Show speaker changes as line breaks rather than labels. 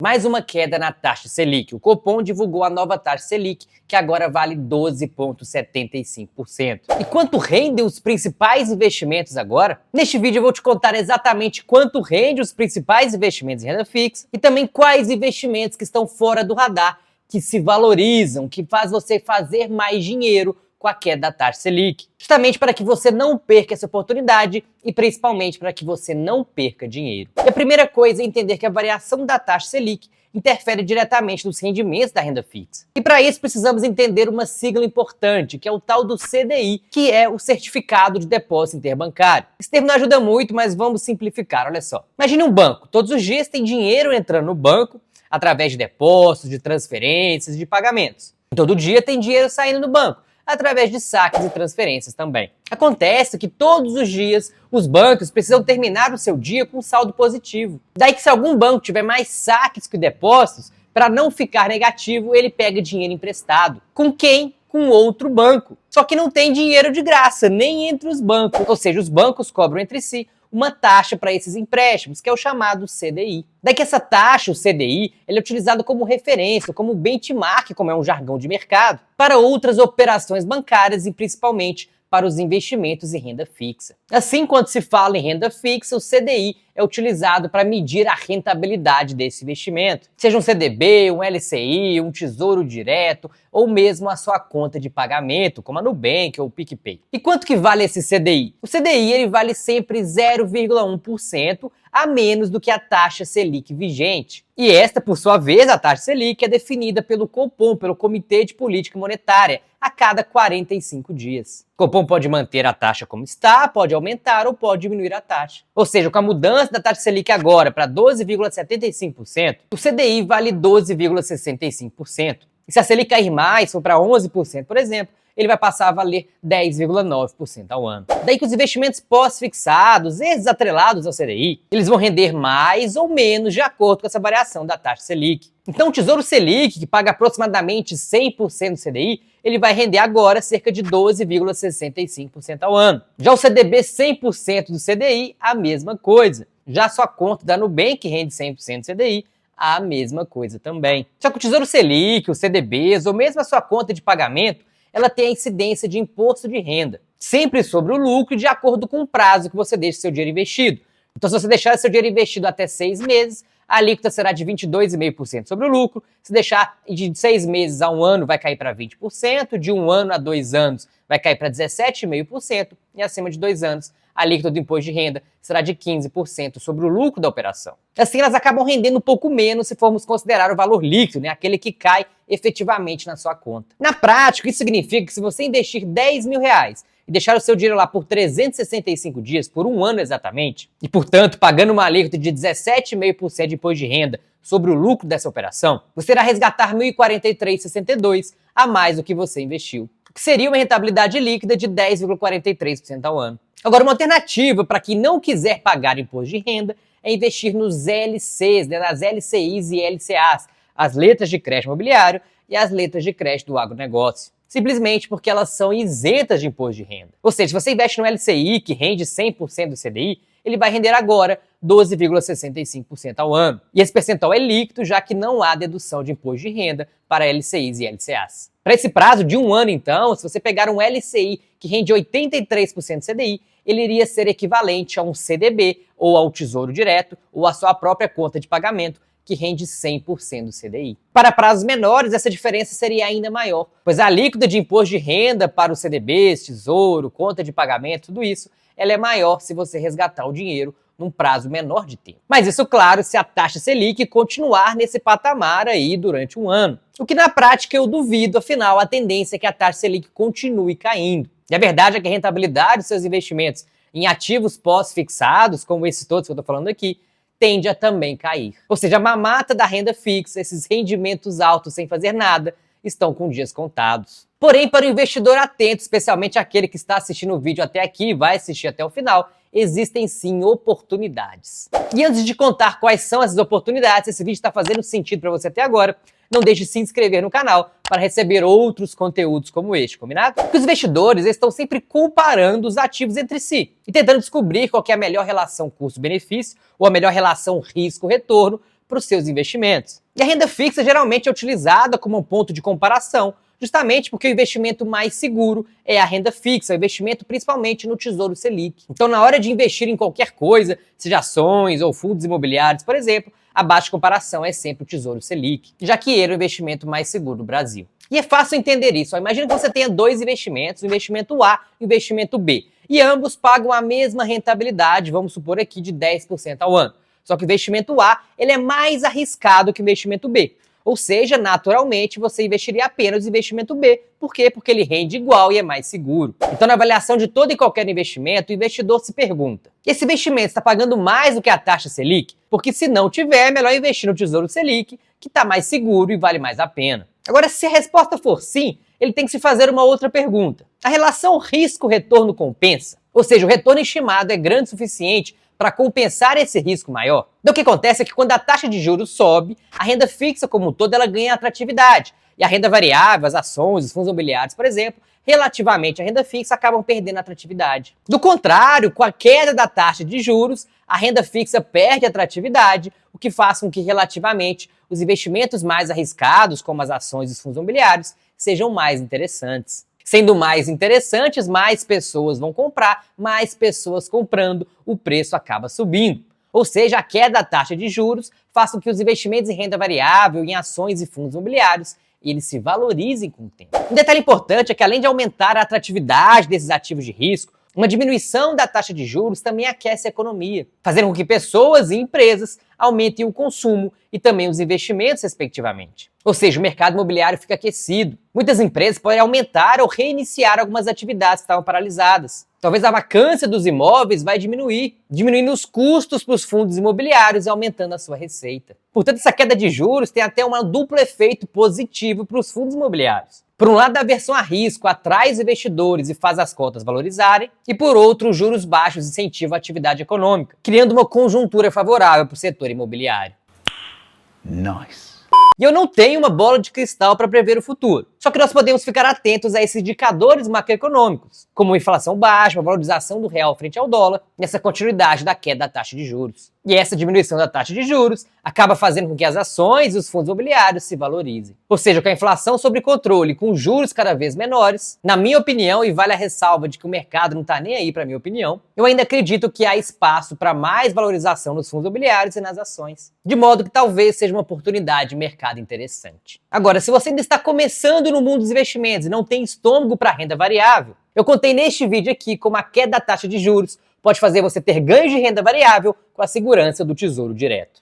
Mais uma queda na taxa Selic. O Copom divulgou a nova taxa Selic, que agora vale 12,75%. E quanto rendem os principais investimentos agora? Neste vídeo eu vou te contar exatamente quanto rende os principais investimentos em renda fixa e também quais investimentos que estão fora do radar, que se valorizam, que faz você fazer mais dinheiro com a queda da taxa Selic, justamente para que você não perca essa oportunidade e principalmente para que você não perca dinheiro. E a primeira coisa é entender que a variação da taxa Selic interfere diretamente nos rendimentos da renda fixa. E para isso precisamos entender uma sigla importante, que é o tal do CDI, que é o Certificado de Depósito Interbancário. Esse termo não ajuda muito, mas vamos simplificar, olha só. Imagine um banco, todos os dias tem dinheiro entrando no banco através de depósitos, de transferências, de pagamentos. Todo dia tem dinheiro saindo do banco, através de saques e transferências também. Acontece que todos os dias os bancos precisam terminar o seu dia com saldo positivo. Daí que se algum banco tiver mais saques que depósitos, para não ficar negativo, ele pega dinheiro emprestado. Com quem? Com outro banco. Só que não tem dinheiro de graça, nem entre os bancos. Ou seja, os bancos cobram entre si uma taxa para esses empréstimos, que é o chamado CDI. Daí que essa taxa, o CDI, ele é utilizado como referência, como benchmark, como é um jargão de mercado, para outras operações bancárias e principalmente para os investimentos em renda fixa. Assim, quando se fala em renda fixa, o CDI é utilizado para medir a rentabilidade desse investimento. Seja um CDB, um LCI, um tesouro direto ou mesmo a sua conta de pagamento, como a Nubank ou o PicPay. E quanto que vale esse CDI? O CDI ele vale sempre 0,1% a menos do que a taxa Selic vigente. E esta, por sua vez, a taxa Selic é definida pelo Copom, pelo Comitê de Política Monetária, a cada 45 dias. O Copom pode manter a taxa como está, pode aumentar ou pode diminuir a taxa. Ou seja, com a mudança da taxa Selic agora para 12,75%, o CDI vale 12,65%. E se a Selic cair mais, for para 11%, por exemplo, ele vai passar a valer 10,9% ao ano. Daí que os investimentos pós-fixados, esses atrelados ao CDI, eles vão render mais ou menos de acordo com essa variação da taxa Selic. Então o Tesouro Selic, que paga aproximadamente 100% do CDI, ele vai render agora cerca de 12,65% ao ano. Já o CDB 100% do CDI, a mesma coisa. Já a sua conta da Nubank rende 100% do CDI, a mesma coisa também. Só que o Tesouro Selic, os CDBs ou mesmo a sua conta de pagamento, ela tem a incidência de imposto de renda, sempre sobre o lucro e de acordo com o prazo que você deixa seu dinheiro investido. Então, se você deixar seu dinheiro investido até 6 meses, a alíquota será de 22,5% sobre o lucro. Se deixar de 6 meses a 1 ano, vai cair para 20%, de 1 ano a 2 anos, vai cair para 17,5%, e acima de 2 anos, a alíquota do imposto de renda será de 15% sobre o lucro da operação. Assim, elas acabam rendendo um pouco menos se formos considerar o valor líquido, né? Aquele que cai efetivamente na sua conta. Na prática, isso significa que se você investir R$10 mil e deixar o seu dinheiro lá por 365 dias, por 1 ano exatamente, e portanto pagando uma alíquota de 17,5% de imposto de renda sobre o lucro dessa operação, você irá resgatar R$ 1.043,62 a mais do que você investiu, o que seria uma rentabilidade líquida de 10,43% ao ano. Agora, uma alternativa para quem não quiser pagar imposto de renda é investir nos LCs, né, nas LCIs e LCAs, as letras de crédito imobiliário e as letras de crédito do agronegócio. Simplesmente porque elas são isentas de imposto de renda. Ou seja, se você investe no LCI, que rende 100% do CDI, ele vai render agora 12,65% ao ano. E esse percentual é líquido, já que não há dedução de imposto de renda para LCIs e LCAs. Para esse prazo de 1 ano, então, se você pegar um LCI que rende 83% do CDI, ele iria ser equivalente a um CDB, ou ao Tesouro Direto, ou à sua própria conta de pagamento, que rende 100% do CDI. Para prazos menores, essa diferença seria ainda maior, pois a alíquota de imposto de renda para os CDBs, Tesouro, conta de pagamento, tudo isso, ela é maior se você resgatar o dinheiro num prazo menor de tempo. Mas isso, claro, se a taxa Selic continuar nesse patamar aí durante 1 ano. O que na prática eu duvido, afinal, a tendência é que a taxa Selic continue caindo. E a verdade é que a rentabilidade dos seus investimentos em ativos pós-fixados, como esses todos que eu estou falando aqui, tende a também cair. Ou seja, a mamata da renda fixa, esses rendimentos altos sem fazer nada, estão com dias contados. Porém, para o investidor atento, especialmente aquele que está assistindo o vídeo até aqui e vai assistir até o final, existem sim oportunidades. E antes de contar quais são essas oportunidades, se esse vídeo está fazendo sentido para você até agora, não deixe de se inscrever no canal para receber outros conteúdos como este, combinado? Porque os investidores estão sempre comparando os ativos entre si e tentando descobrir qual que é a melhor relação custo-benefício ou a melhor relação risco-retorno para os seus investimentos. E a renda fixa geralmente é utilizada como um ponto de comparação, justamente porque o investimento mais seguro é a renda fixa, o investimento principalmente no Tesouro Selic. Então, na hora de investir em qualquer coisa, seja ações ou fundos imobiliários, por exemplo, a baixa comparação é sempre o Tesouro Selic, já que ele é o investimento mais seguro do Brasil. E é fácil entender isso. Imagina que você tenha dois investimentos, o investimento A e o investimento B, e ambos pagam a mesma rentabilidade, vamos supor aqui, de 10% ao ano. Só que o investimento A ele é mais arriscado que o investimento B. Ou seja, naturalmente, você investiria apenas no investimento B. Por quê? Porque ele rende igual e é mais seguro. Então, na avaliação de todo e qualquer investimento, o investidor se pergunta: esse investimento está pagando mais do que a taxa Selic? Porque se não tiver, é melhor investir no Tesouro Selic, que está mais seguro e vale mais a pena. Agora, se a resposta for sim, ele tem que se fazer uma outra pergunta. A relação risco-retorno compensa? Ou seja, o retorno estimado é grande o suficiente para compensar esse risco maior? Então, o que acontece é que quando a taxa de juros sobe, a renda fixa como um todo ela ganha atratividade. E a renda variável, as ações, os fundos imobiliários, por exemplo, relativamente à renda fixa, acabam perdendo atratividade. Do contrário, com a queda da taxa de juros, a renda fixa perde atratividade, o que faz com que, relativamente, os investimentos mais arriscados, como as ações e os fundos imobiliários, sejam mais interessantes. Sendo mais interessantes, mais pessoas vão comprar, mais pessoas comprando, o preço acaba subindo. Ou seja, a queda da taxa de juros faz com que os investimentos em renda variável, em ações e fundos imobiliários, eles se valorizem com o tempo. Um detalhe importante é que, além de aumentar a atratividade desses ativos de risco, uma diminuição da taxa de juros também aquece a economia, fazendo com que pessoas e empresas aumentem o consumo e também os investimentos, respectivamente. Ou seja, o mercado imobiliário fica aquecido. Muitas empresas podem aumentar ou reiniciar algumas atividades que estavam paralisadas. Talvez a vacância dos imóveis vai diminuir, diminuindo os custos para os fundos imobiliários e aumentando a sua receita. Portanto, essa queda de juros tem até um duplo efeito positivo para os fundos imobiliários. Por um lado, a aversão a risco atrai os investidores e faz as cotas valorizarem, e por outro, os juros baixos incentivam a atividade econômica, criando uma conjuntura favorável para o setor imobiliário.
Nice.
E eu não tenho uma bola de cristal para prever o futuro. Só que nós podemos ficar atentos a esses indicadores macroeconômicos, como inflação baixa, a valorização do real frente ao dólar, e essa continuidade da queda da taxa de juros. E essa diminuição da taxa de juros acaba fazendo com que as ações e os fundos imobiliários se valorizem. Ou seja, com a inflação sob controle e com juros cada vez menores, na minha opinião, e vale a ressalva de que o mercado não está nem aí para minha opinião, eu ainda acredito que há espaço para mais valorização nos fundos imobiliários e nas ações. De modo que talvez seja uma oportunidade de mercado interessante. Agora, se você ainda está começando no mundo dos investimentos e não tem estômago para renda variável, eu contei neste vídeo aqui como a queda da taxa de juros pode fazer você ter ganhos de renda variável com a segurança do Tesouro Direto.